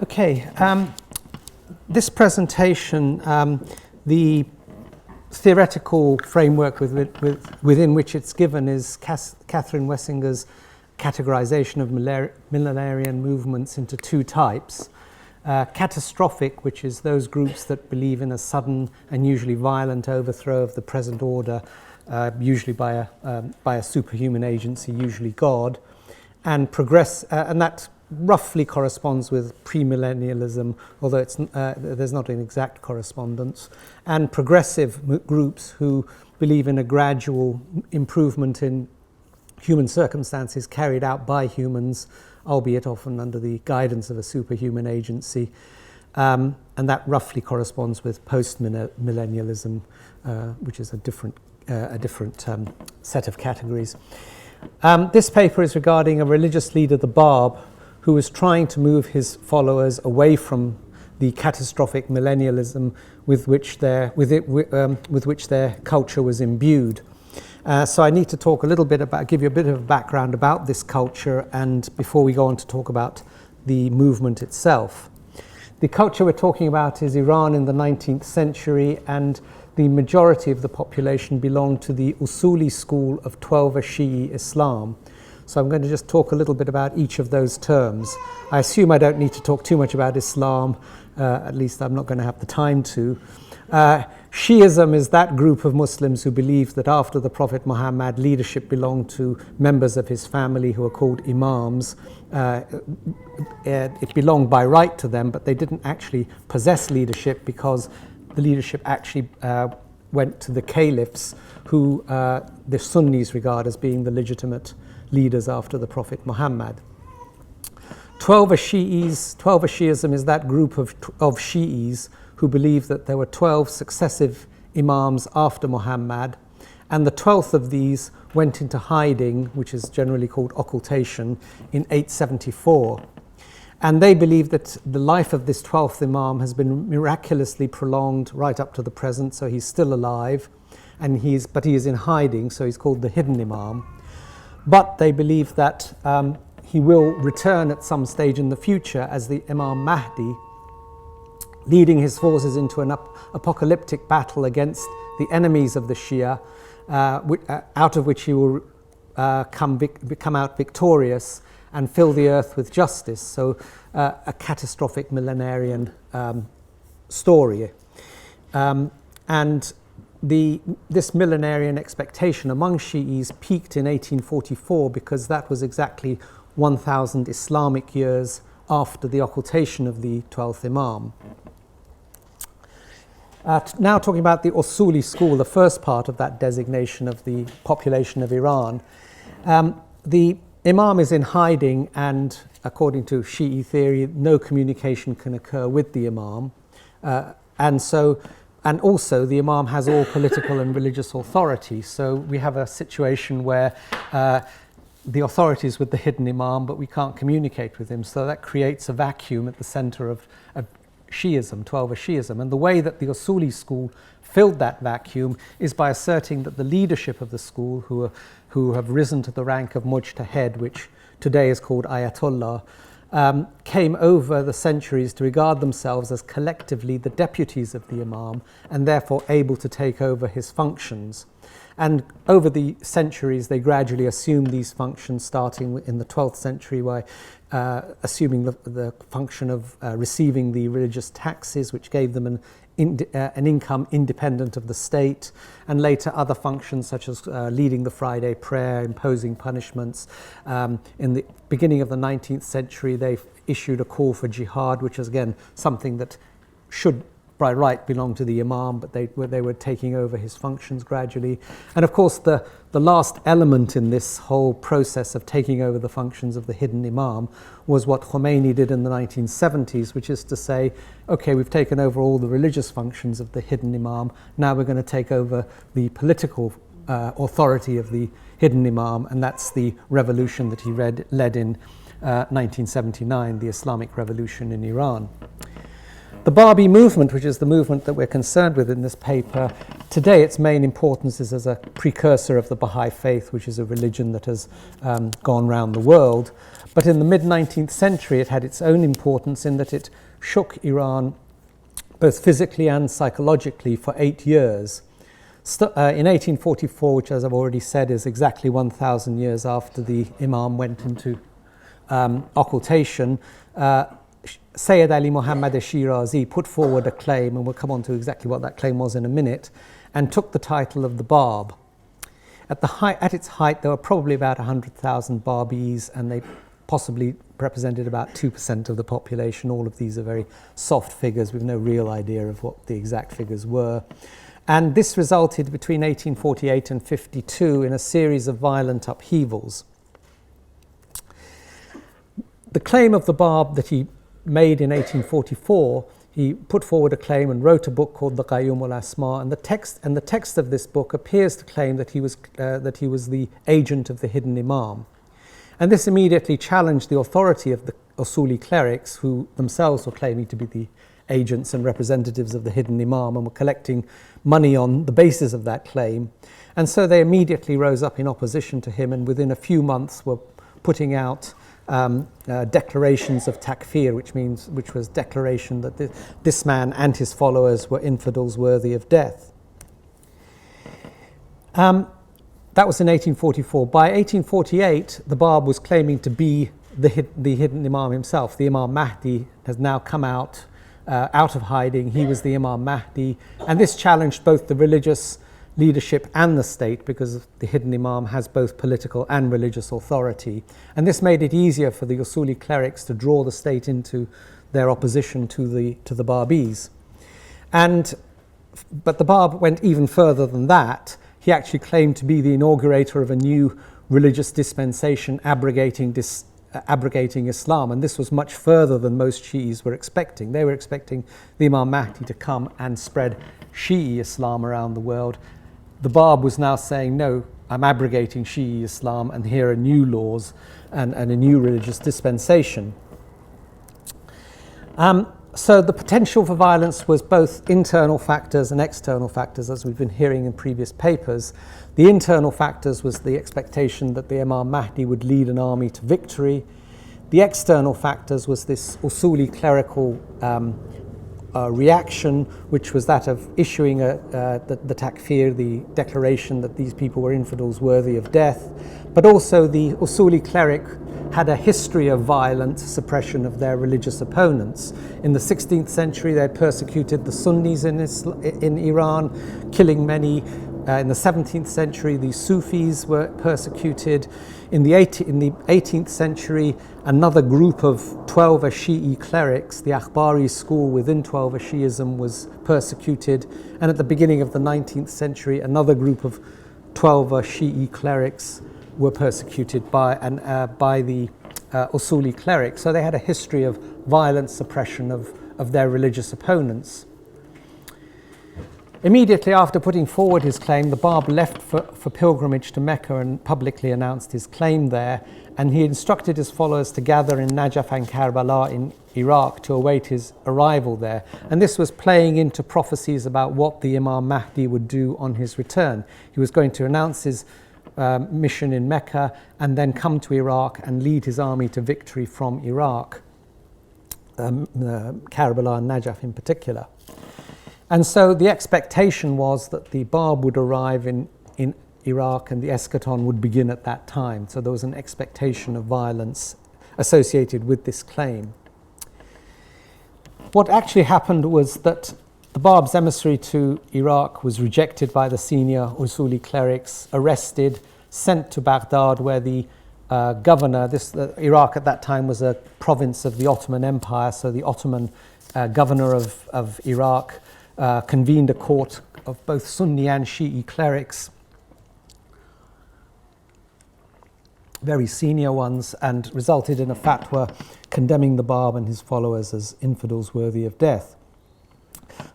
Okay, this presentation, the theoretical framework within which it's given is Catherine Wessinger's categorization of millenarian movements into two types. Catastrophic, which is those groups that believe in a sudden and usually violent overthrow of the present order, usually by a superhuman agency, usually God, and and that roughly corresponds with premillennialism, although there's not an exact correspondence, and progressive groups who believe in a gradual improvement in human circumstances carried out by humans, albeit often under the guidance of a superhuman agency, and that roughly corresponds with post-millennialism, which is a different set of categories. This paper is regarding a religious leader, the Bab, who was trying to move his followers away from the catastrophic millennialism with which their culture was imbued. So I need to talk a little bit give you a bit of background about this culture, and before we go on to talk about the movement itself. The culture we're talking about is Iran in the 19th century, and the majority of the population belonged to the Usuli school of 12 Shi'i Islam. So I'm going to just talk a little bit about each of those terms. I assume I don't need to talk too much about Islam, at least I'm not going to have the time to. Shi'ism is that group of Muslims who believe that after the Prophet Muhammad, leadership belonged to members of his family who are called imams. It belonged by right to them, but they didn't actually possess leadership because the leadership actually went to the caliphs, who the Sunnis regard as being the legitimate leaders after the Prophet Muhammad. 12 Shi'ism is that group of Shi'is who believe that there were 12 successive imams after Muhammad, and the 12th of these went into hiding, which is generally called occultation, in 874. And they believe that the life of this 12th imam has been miraculously prolonged right up to the present, so he's still alive, but he is in hiding, so he's called the hidden imam. But they believe that he will return at some stage in the future as the Imam Mahdi, leading his forces into an apocalyptic battle against the enemies of the Shia, out of which he will come out victorious and fill the earth with justice. So a catastrophic millenarian story. This millenarian expectation among Shi'is peaked in 1844 because that was exactly 1,000 Islamic years after the occultation of the 12th Imam. Now talking about the Usuli school, the first part of that designation of the population of Iran. The Imam is in hiding, and according to Shi'i theory, no communication can occur with the Imam. And also, the Imam has all political and religious authority. So we have a situation where the authority is with the hidden Imam, but we can't communicate with him. So that creates a vacuum at the center of Shi'ism, 12 Shi'ism. And the way that the Usuli school filled that vacuum is by asserting that the leadership of the school, who have risen to the rank of Mujtahid, which today is called Ayatollah, came over the centuries to regard themselves as collectively the deputies of the Imam and therefore able to take over his functions. And over the centuries, they gradually assumed these functions, starting in the 12th century by assuming the function of receiving the religious taxes, which gave them an income independent of the state, and later other functions such as leading the Friday prayer, imposing punishments. In the beginning of the 19th century, they issued a call for jihad, which is again something that should by right belong to the Imam, but they were taking over his functions gradually. And of course, the last element in this whole process of taking over the functions of the hidden Imam was what Khomeini did in the 1970s, which is to say, okay, we've taken over all the religious functions of the hidden Imam, now we're going to take over the political authority of the hidden Imam, and that's the revolution that he led in 1979, the Islamic Revolution in Iran. The Babi movement, which is the movement that we're concerned with in this paper, today its main importance is as a precursor of the Baha'i faith, which is a religion that has gone round the world. But in the mid-19th century, it had its own importance in that it shook Iran both physically and psychologically for 8 years. In 1844, which, as I've already said, is exactly 1,000 years after the Imam went into occultation, Sayyid Ali Muhammad Shirazi put forward a claim, and we'll come on to exactly what that claim was in a minute, and took the title of the Bab. At its height, there were probably about 100,000 Babis, and they possibly represented about 2% of the population. All of these are very soft figures with no real idea of what the exact figures were. And this resulted between 1848 and 52 in a series of violent upheavals. The claim of the Bab that he made in 1844, he put forward a claim and wrote a book called the Qayyum al-Asma, and the text of this book appears to claim that he was the agent of the hidden Imam. And this immediately challenged the authority of the Usuli clerics, who themselves were claiming to be the agents and representatives of the hidden Imam and were collecting money on the basis of that claim. And so they immediately rose up in opposition to him, and within a few months were putting out declarations of takfir, which was declaration that this man and his followers were infidels worthy of death. That was in 1844. By 1848, the Bab was claiming to be the hidden Imam himself. The Imam Mahdi has now come out of hiding. He was the Imam Mahdi, and this challenged both the religious leadership and the state, because the hidden Imam has both political and religious authority. And this made it easier for the Usuli clerics to draw the state into their opposition to the Babis. But the Bab went even further than that. He actually claimed to be the inaugurator of a new religious dispensation abrogating Islam, and this was much further than most Shi'is were expecting. They were expecting the Imam Mahdi to come and spread Shi'i Islam around the world. The Bab was now saying, no, I'm abrogating Shi'i Islam, and here are new laws and a new religious dispensation. So the potential for violence was both internal factors and external factors, as we've been hearing in previous papers. The internal factors was the expectation that the Imam Mahdi would lead an army to victory. The external factors was this Usuli clerical reaction, which was that of issuing the takfir, the declaration that these people were infidels worthy of death. But also the Usuli cleric had a history of violent suppression of their religious opponents. In the 16th century, they had persecuted the Sunnis in Iran, killing many. In the 17th century, the Sufis were persecuted. In the 18th century, another group of 12 Shi'i clerics, the Akhbari school within 12 Shi'ism, was persecuted. And at the beginning of the 19th century, another group of 12 Shi'i clerics were persecuted by the Usuli clerics. So they had a history of violent suppression of their religious opponents. Immediately after putting forward his claim, the Bab left for pilgrimage to Mecca and publicly announced his claim there, and he instructed his followers to gather in Najaf and Karbala in Iraq to await his arrival there. And this was playing into prophecies about what the Imam Mahdi would do on his return. He was going to announce his mission in Mecca and then come to Iraq and lead his army to victory from Iraq, Karbala and Najaf in particular. And so the expectation was that the Bab would arrive in Iraq and the eschaton would begin at that time. So there was an expectation of violence associated with this claim. What actually happened was that the Bab's emissary to Iraq was rejected by the senior Usuli clerics, arrested, sent to Baghdad, where the governor, Iraq at that time was a province of the Ottoman Empire, so the Ottoman governor of Iraq convened a court of both Sunni and Shi'i clerics, very senior ones, and resulted in a fatwa condemning the Bab and his followers as infidels worthy of death.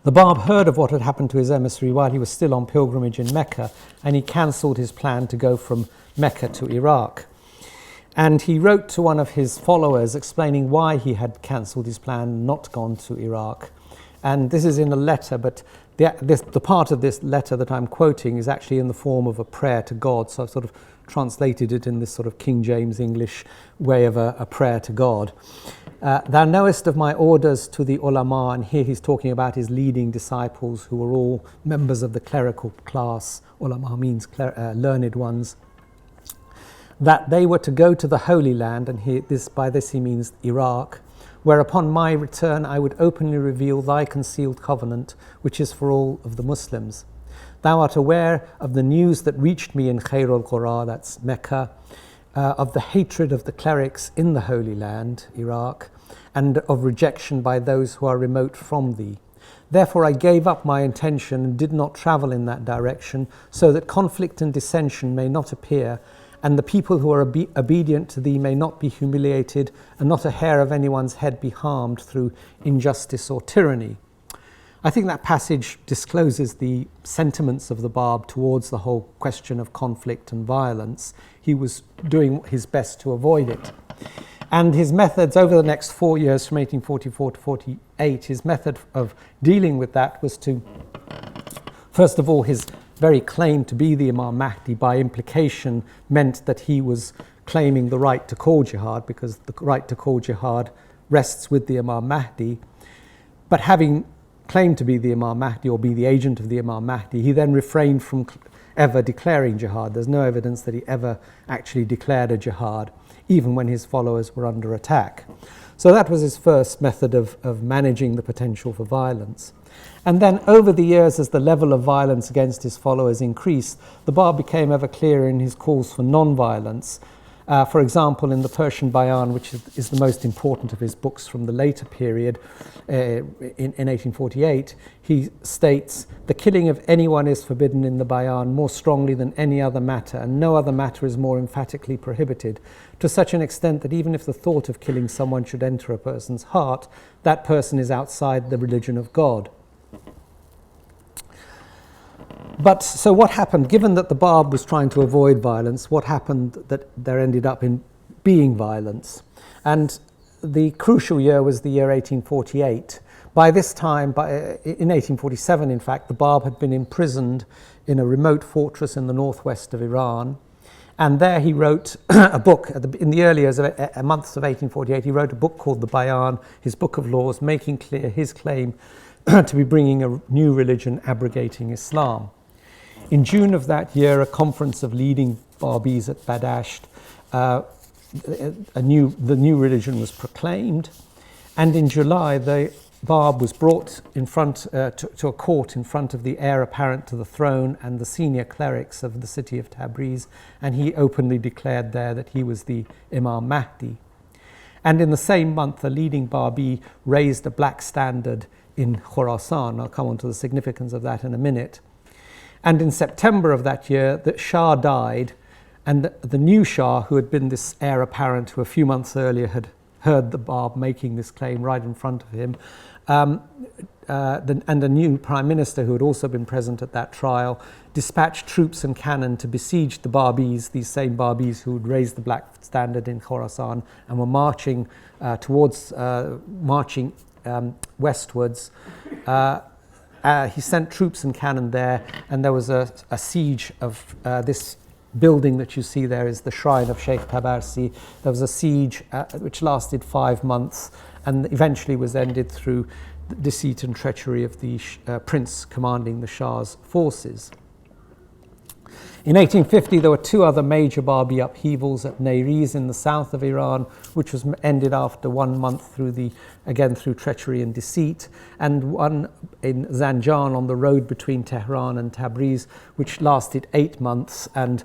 The Bab heard of what had happened to his emissary while he was still on pilgrimage in Mecca, and he cancelled his plan to go from Mecca to Iraq. And he wrote to one of his followers explaining why he had cancelled his plan, not gone to Iraq. And this is in a letter, but the part of this letter that I'm quoting is actually in the form of a prayer to God. So I've sort of translated it in this sort of King James English way of a prayer to God. Thou knowest of my orders to the ulama, and here he's talking about his leading disciples who were all members of the clerical class. Ulama means learned ones. That they were to go to the Holy Land, and by this he means Iraq, where upon my return I would openly reveal thy concealed covenant, which is for all of the Muslims. Thou art aware of the news that reached me in Khair al-Qura, that's Mecca, of the hatred of the clerics in the Holy Land, Iraq, and of rejection by those who are remote from thee. Therefore I gave up my intention and did not travel in that direction, so that conflict and dissension may not appear, and the people who are obedient to thee may not be humiliated, and not a hair of anyone's head be harmed through injustice or tyranny. I think that passage discloses the sentiments of the Bab towards the whole question of conflict and violence. He was doing his best to avoid it. And his methods over the next 4 years, from 1844 to 48, his method of dealing with that was to, first of all, his very claim to be the Imam Mahdi by implication meant that he was claiming the right to call jihad, because the right to call jihad rests with the Imam Mahdi. But having claimed to be the Imam Mahdi or be the agent of the Imam Mahdi, he then refrained from ever declaring jihad. There's no evidence that he ever actually declared a jihad, even when his followers were under attack. So that was his first method of managing the potential for violence. And then over the years, as the level of violence against his followers increased, the Bab became ever clearer in his calls for non-violence. For example, in the Persian Bayan, which is the most important of his books from the later period, in 1848, he states, "The killing of anyone is forbidden in the Bayan more strongly than any other matter, and no other matter is more emphatically prohibited, to such an extent that even if the thought of killing someone should enter a person's heart, that person is outside the religion of God." But so what happened, given that the Bab was trying to avoid violence, what happened that there ended up in being violence? And the crucial year was the year 1848. By this time, in 1847 in fact, the Bab had been imprisoned in a remote fortress in the northwest of Iran. And there he wrote a book, in the early years, months of 1848, he wrote a book called the Bayan, his book of laws, making clear his claim to be bringing a new religion, abrogating Islam. In June of that year, a conference of leading Babis at Badasht, the new religion was proclaimed, and in July the Bab was brought in front to a court in front of the heir apparent to the throne and the senior clerics of the city of Tabriz, and he openly declared there that he was the Imam Mahdi. And in the same month, a leading Babi raised a black standard in Khorasan. I'll come on to the significance of that in a minute. And in September of that year, the Shah died, and the new Shah, who had been this heir apparent who a few months earlier had heard the Bab making this claim right in front of him, and a new prime minister who had also been present at that trial, dispatched troops and cannon to besiege the Babis, these same Babis who had raised the black standard in Khorasan and were marching westwards. He sent troops and cannon there, and there was a siege of this building that you see there is the shrine of Sheikh Tabarsi. There was a siege which lasted 5 months and eventually was ended through the deceit and treachery of the prince commanding the Shah's forces. In 1850, there were two other major Babi upheavals at Nayriz in the south of Iran, which was ended after 1 month through treachery and deceit, and one in Zanjan on the road between Tehran and Tabriz, which lasted 8 months and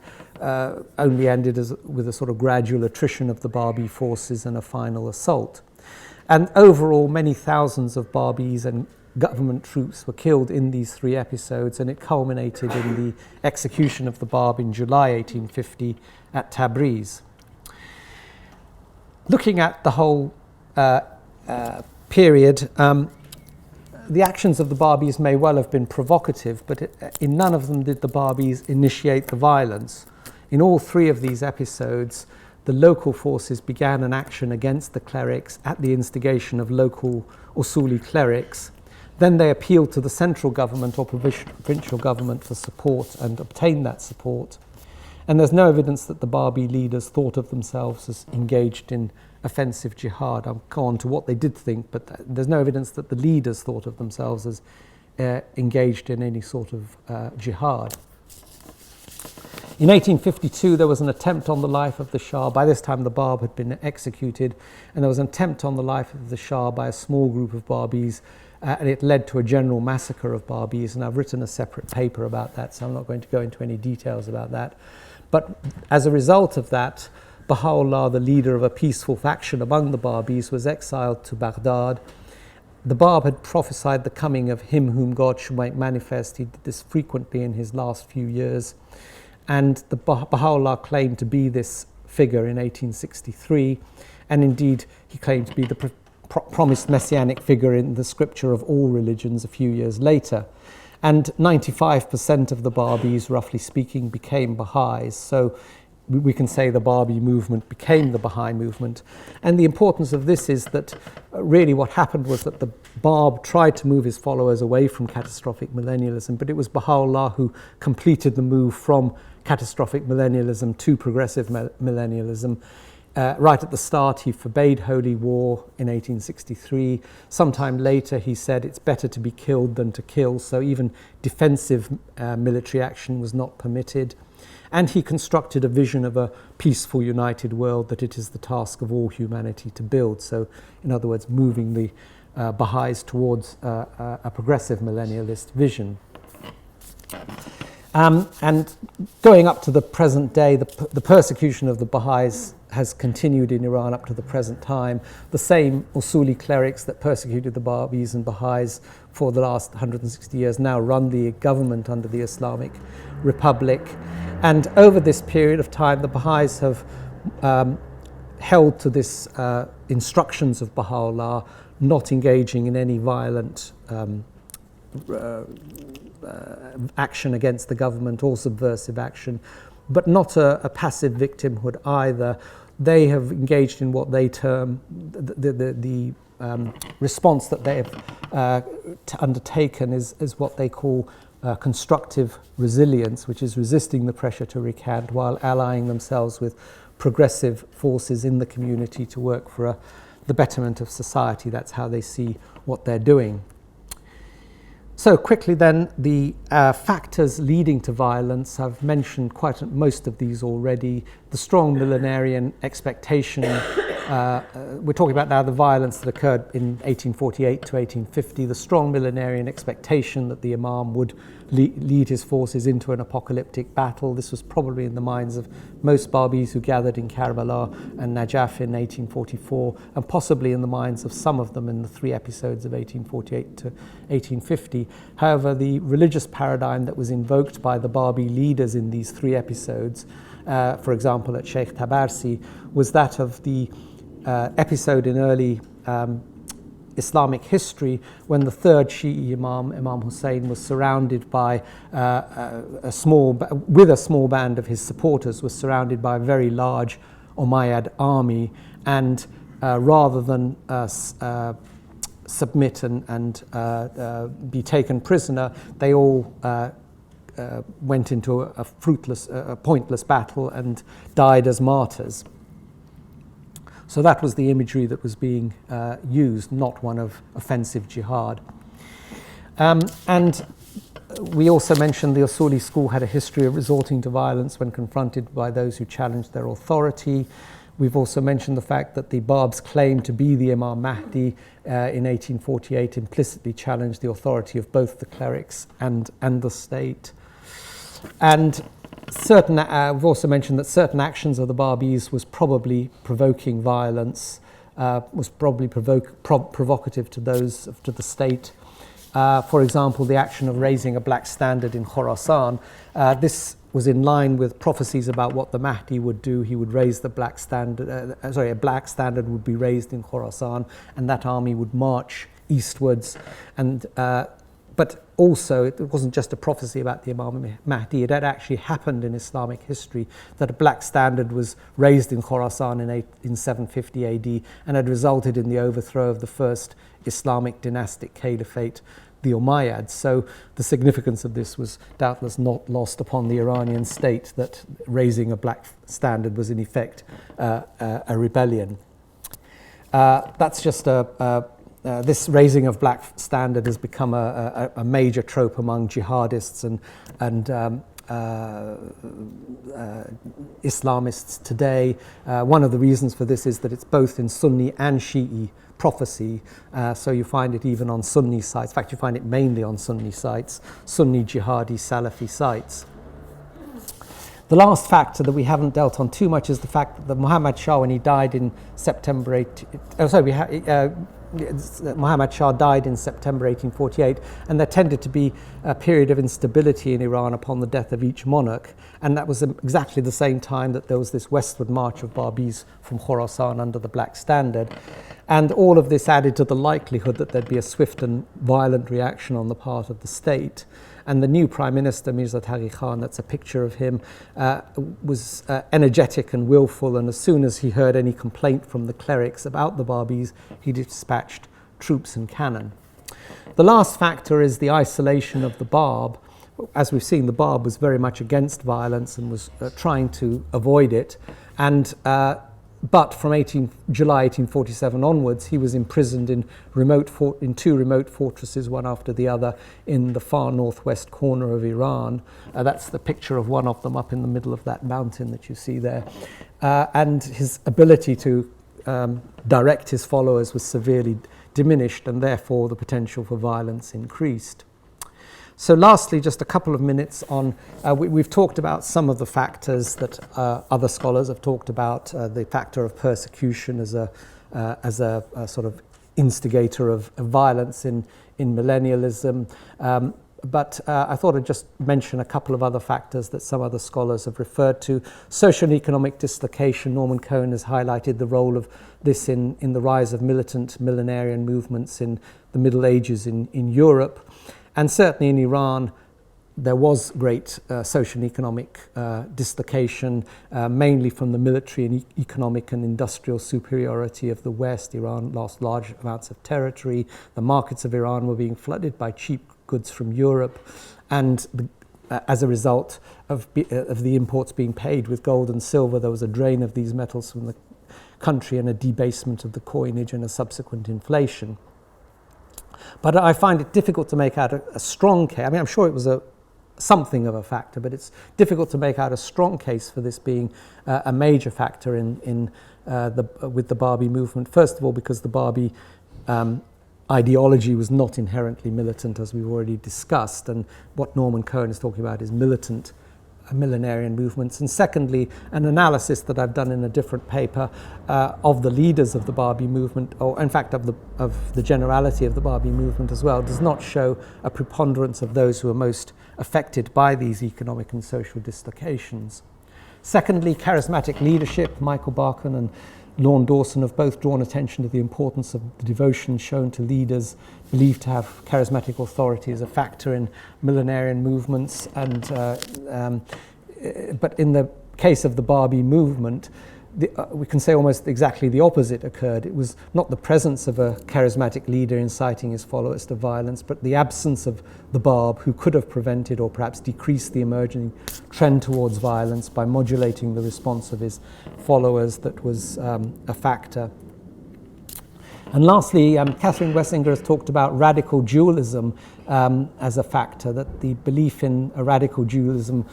only ended with a sort of gradual attrition of the Babi forces and a final assault. And overall, many thousands of Babis and government troops were killed in these 3 episodes, and it culminated in the execution of the Bab in July 1850 at Tabriz. Looking at the whole period, the actions of the Babis may well have been provocative, but in none of them did the Babis initiate the violence. In all 3 of these episodes, the local forces began an action against the clerics at the instigation of local Usuli clerics. Then they appealed to the central government or provincial government for support and obtained that support. And there's no evidence that the Babi leaders thought of themselves as engaged in offensive jihad. I'll go on to what they did think, but there's no evidence that the leaders thought of themselves as engaged in any sort of jihad. In 1852, there was an attempt on the life of the Shah. By this time, the Bab had been executed, and there was an attempt on the life of the Shah by a small group of Babis, and it led to a general massacre of Babis, and I've written a separate paper about that, so I'm not going to go into any details about that. But as a result of that, Baha'u'llah, the leader of a peaceful faction among the Babis, was exiled to Baghdad. The Bab had prophesied the coming of him whom God should make manifest. He did this frequently in his last few years. And the Baha'u'llah claimed to be this figure in 1863, and indeed he claimed to be the promised messianic figure in the scripture of all religions a few years later. And 95% of the Babis, roughly speaking, became Baha'is. So we can say the Babi movement became the Baha'i movement. And the importance of this is that really what happened was that the Bab tried to move his followers away from catastrophic millennialism, but it was Baha'u'llah who completed the move from catastrophic millennialism to progressive millennialism. Right at the start, he forbade holy war in 1863. Sometime later, he said it's better to be killed than to kill, so even defensive military action was not permitted. And he constructed a vision of a peaceful, united world that it is the task of all humanity to build. So, in other words, moving the Baha'is towards a progressive millennialist vision. And going up to the present day, the persecution of the Baha'is has continued in Iran up to the present time. The same Usuli clerics that persecuted the Babis and Baha'is for the last 160 years now run the government under the Islamic Republic. And over this period of time, the Baha'is have held to this instructions of Baha'u'llah, not engaging in any violent action against the government or subversive action, but not a passive victimhood either. They have engaged in what they term the response that they have undertaken is what they call constructive resilience, which is resisting the pressure to recant while allying themselves with progressive forces in the community to work for the betterment of society. That's how they see what they're doing. So quickly then, the factors leading to violence, I've mentioned most of these already. The strong millenarian expectation, we're talking about now the violence that occurred in 1848 to 1850, the strong millenarian expectation that the Imam would lead his forces into an apocalyptic battle. This was probably in the minds of most Babis who gathered in Karbala and Najaf in 1844, and possibly in the minds of some of them in the 3 episodes of 1848 to 1850. However, the religious paradigm that was invoked by the Babi leaders in these 3 episodes, for example at Sheikh Tabarsi, was that of the episode in early Islamic history when the 3rd Shi'i Imam, Imam Hussein, was surrounded by a small band of his supporters, was surrounded by a very large Umayyad army, and rather than submit and be taken prisoner, they all went into a pointless battle and died as martyrs. So that was the imagery that was being used, not one of offensive jihad. And we also mentioned the Usuli school had a history of resorting to violence when confronted by those who challenged their authority. We've also mentioned the fact that the Bab's claim to be the Imam Mahdi in 1848 implicitly challenged the authority of both the clerics and the state. And we've also mentioned that certain actions of the Babis was probably provoking violence, was probably provocative to the state. For example, the action of raising a black standard in Khorasan. This was in line with prophecies about what the Mahdi would do. He would raise the black standard. A black standard would be raised in Khorasan, and that army would march eastwards. And But also, it wasn't just a prophecy about the Imam Mahdi. It had actually happened in Islamic history that a black standard was raised in Khorasan in 750 AD and had resulted in the overthrow of the first Islamic dynastic caliphate, the Umayyads. So the significance of this was doubtless not lost upon the Iranian state, that raising a black standard was in effect a rebellion. That's just this raising of black standard has become a major trope among jihadists and Islamists today. One of the reasons for this is that it's both in Sunni and Shi'i prophecy, so you find it even on Sunni sites. In fact, you find it mainly on Sunni sites, Sunni jihadi Salafi sites. The last factor that we haven't dealt on too much is the fact that Muhammad Shah, when he died in September Muhammad Shah died in September 1848, and there tended to be a period of instability in Iran upon the death of each monarch, and that was exactly the same time that there was this westward march of Babis from Khorasan under the Black Standard. And all of this added to the likelihood that there'd be a swift and violent reaction on the part of the state. And the new Prime Minister, Mirza Taghi Khan, that's a picture of him, was energetic and willful, and as soon as he heard any complaint from the clerics about the Babis, he dispatched troops and cannon. The last factor is the isolation of the Bab. As we've seen, the Bab was very much against violence and was trying to avoid it. And but from July 1847 onwards, he was imprisoned in two remote fortresses, one after the other, in the far northwest corner of Iran. That's the picture of one of them up in the middle of that mountain that you see there. And his ability to direct his followers was severely diminished, and therefore the potential for violence increased. So lastly, just a couple of minutes on, we've talked about some of the factors that other scholars have talked about, the factor of persecution as a sort of instigator of violence in millennialism. But I thought I'd just mention a couple of other factors that some other scholars have referred to. Social and economic dislocation. Norman Cohen has highlighted the role of this in the rise of militant millenarian movements in the Middle Ages in Europe. And certainly in Iran, there was great social and economic dislocation, mainly from the military and economic and industrial superiority of the West. Iran lost large amounts of territory. The markets of Iran were being flooded by cheap goods from Europe. And as a result of the imports being paid with gold and silver, there was a drain of these metals from the country and a debasement of the coinage and a subsequent inflation. But I find it difficult to make out a strong case. I mean, I'm sure it was something of a factor, but it's difficult to make out a strong case for this being a major factor with the Babi movement. First of all, because the Babi ideology was not inherently militant, as we've already discussed, and what Norman Cohen is talking about is militant millenarian movements. And secondly, an analysis that I've done in a different paper of the leaders of the Babi movement, or in fact of the generality of the Babi movement as well, does not show a preponderance of those who are most affected by these economic and social dislocations. Secondly, charismatic leadership. Michael Barkan and Lorne Dawson have both drawn attention to the importance of the devotion shown to leaders believed to have charismatic authority as a factor in millenarian movements. And but in the case of the Babi movement, we can say almost exactly the opposite occurred. It was not the presence of a charismatic leader inciting his followers to violence, but the absence of the Bab, who could have prevented or perhaps decreased the emerging trend towards violence by modulating the response of his followers, that was a factor. And lastly, Catherine Wessinger has talked about radical dualism as a factor, that the belief in a radical dualism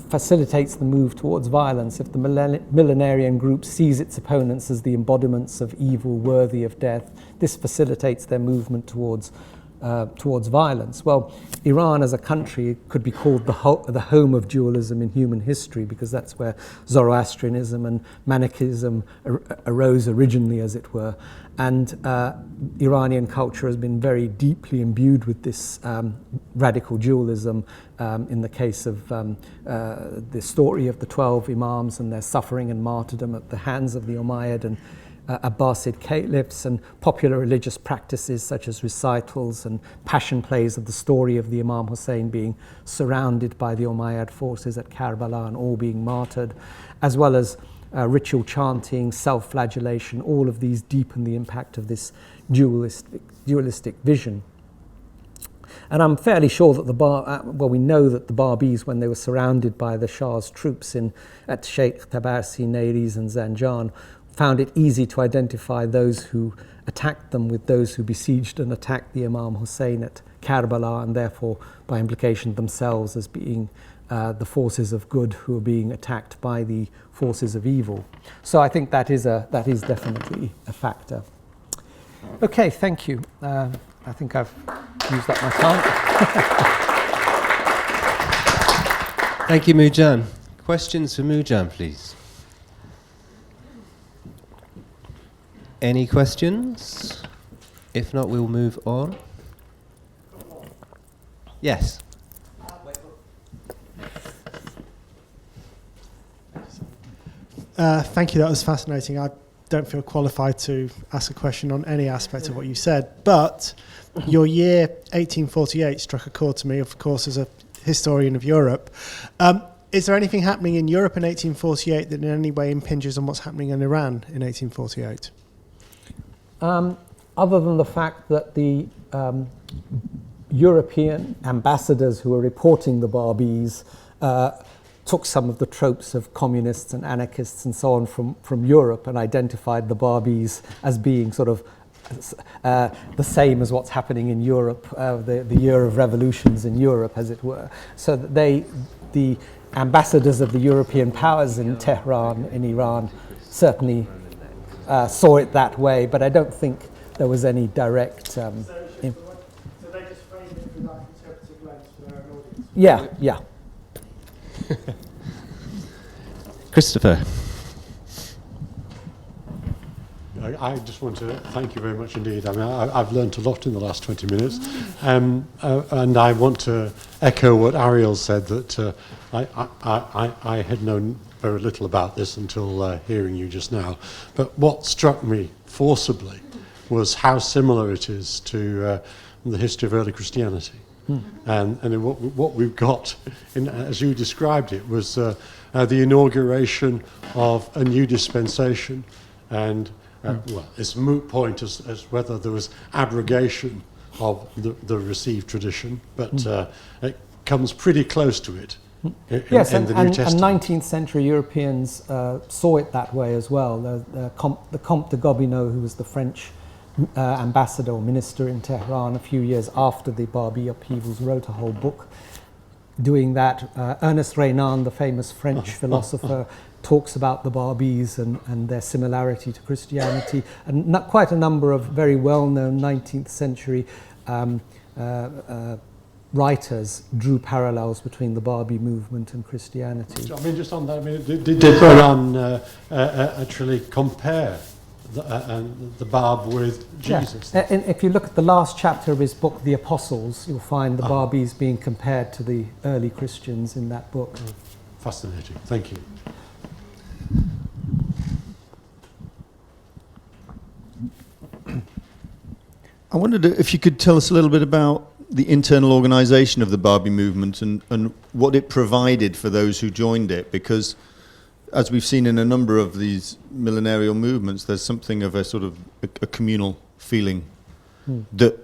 facilitates the move towards violence. If the millenarian group sees its opponents as the embodiments of evil worthy of death, this facilitates their movement towards violence. Well, Iran as a country could be called the home of dualism in human history, because that's where Zoroastrianism and Manichaeism arose originally, as it were. And Iranian culture has been very deeply imbued with this radical dualism in the case of the story of the 12 Imams and their suffering and martyrdom at the hands of the Umayyad and Abbasid caliphs, and popular religious practices such as recitals and passion plays of the story of the Imam Hussein being surrounded by the Umayyad forces at Karbala and all being martyred, as well as ritual chanting, self-flagellation. All of these deepen the impact of this dualistic vision. And I'm fairly sure that we know that the Babis, when they were surrounded by the Shah's troops at Sheikh Tabarsi, Nairis and Zanjan, found it easy to identify those who attacked them with those who besieged and attacked the Imam Hussein at Karbala, and therefore by implication themselves as being the forces of good who are being attacked by the forces of evil. So I think that is definitely a factor. Okay, thank you. I think I've used up my time. Thank you, Moojan. Questions for Moojan, please. Any questions? If not, we'll move on. Yes. Thank you, that was fascinating. I don't feel qualified to ask a question on any aspect of what you said, but your year 1848 struck a chord to me, of course, as a historian of Europe. Is there anything happening in Europe in 1848 that in any way impinges on what's happening in Iran in 1848? Other than the fact that the European ambassadors who were reporting the Babis took some of the tropes of communists and anarchists and so on from Europe and identified the Babis as being sort of the same as what's happening in Europe, the year of revolutions in Europe, as it were. So that the ambassadors of the European powers in Tehran, in Iran, certainly saw it that way, but I don't think there was any direct... So they just framed it through that interpretive lens for their own audience? Yeah. Christopher. I just want to thank you very much indeed. I mean, I've learned a lot in the last 20 minutes, and I want to echo what Ariel said, that I had known very little about this until hearing you just now. But what struck me forcibly was how similar it is to the history of early Christianity. And what we've got, as you described it, was the inauguration of a new dispensation. And, well, it's a moot point as whether there was abrogation of the received tradition, but it comes pretty close to it in the New Testament. And 19th century Europeans saw it that way as well. The Comte de Gobineau, who was the French ambassador or minister in Tehran a few years after the Babi upheavals, wrote a whole book doing that. Ernest Renan, the famous French philosopher, talks about the Babis and their similarity to Christianity, and quite a number of very well-known 19th century writers drew parallels between the Babi movement and Christianity. I mean, just on that, I mean, did Renan actually compare the Bab with Jesus? Yeah. And if you look at the last chapter of his book, The Apostles, you'll find the Babis being compared to the early Christians in that book. Fascinating. Thank you. I wondered if you could tell us a little bit about the internal organisation of the Babi movement and what it provided for those who joined it, because as we've seen in a number of these millenarian movements, there's something of a sort of a communal feeling that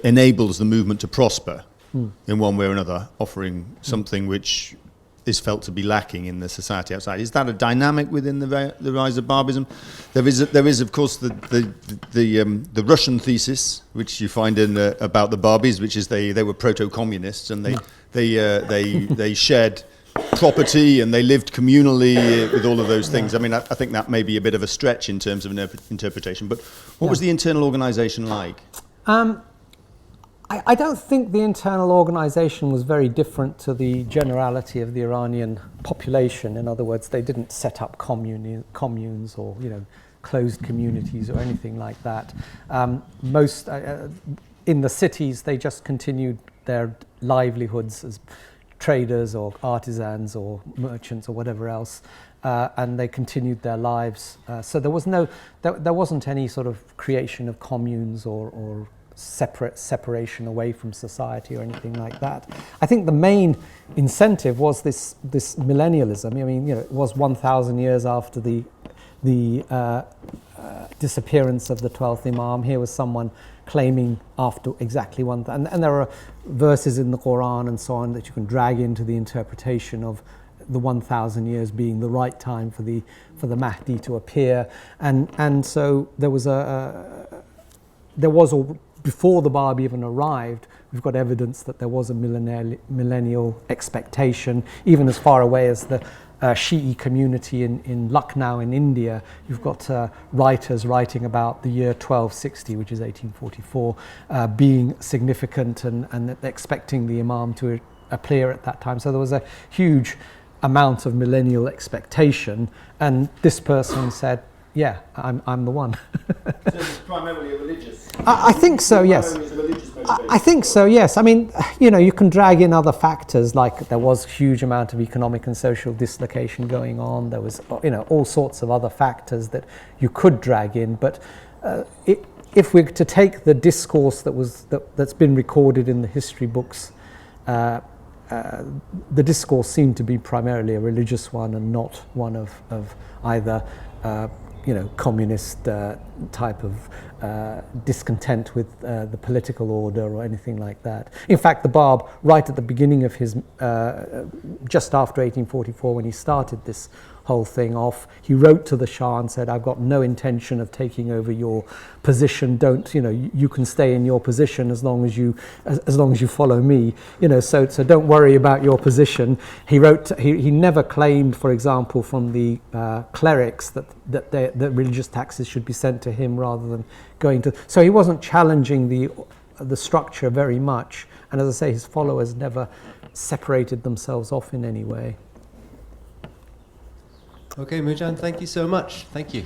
enables the movement to prosper in one way or another, offering something which is felt to be lacking in the society outside. Is that a dynamic within the rise of Babism? There is of course the Russian thesis, which you find in about the Babis, which is they were proto-communists and they shared property and they lived communally with all of those things. I mean, I think that may be a bit of a stretch in terms of an interpretation, but what was the internal organisation like? I don't think the internal organisation was very different to the generality of the Iranian population. In other words, they didn't set up communes or closed communities or anything like that. Most in the cities, they just continued their livelihoods as traders or artisans or merchants or whatever else, and they continued their lives. So there wasn't any sort of creation of communes or separation away from society or anything like that. I think the main incentive was this millennialism. I mean, it was 1,000 years after the disappearance of the 12th Imam. Here was someone claiming after exactly and there are verses in the Quran and so on that you can drag into the interpretation of the 1,000 years being the right time for the Mahdi to appear, and so there was before the Bab even arrived, we've got evidence that there was a millennial expectation, even as far away as the Shi'i community in Lucknow in India. You've got writers writing about the year 1260, which is 1844, being significant and expecting the Imam to appear at that time. So there was a huge amount of millennial expectation, and this person said, yeah, I'm the one. So it's primarily a religious. I think so, yes. I think so, yes. I mean, you can drag in other factors, like there was a huge amount of economic and social dislocation going on. There was, all sorts of other factors that you could drag in. But if we're to take the discourse that's been recorded in the history books, the discourse seemed to be primarily a religious one and not one of either communist type of discontent with the political order or anything like that. In fact, the Bab, right at the beginning of his, just after 1844, when he started this whole thing off, he wrote to the Shah and said, I've got no intention of taking over your position. You can stay in your position as long as you follow me. So don't worry about your position. He wrote. He never claimed, for example, from the clerics that the religious taxes should be sent to him rather than going to. So he wasn't challenging the structure very much. And as I say, his followers never separated themselves off in any way. Okay, Moojan, thank you so much. Thank you.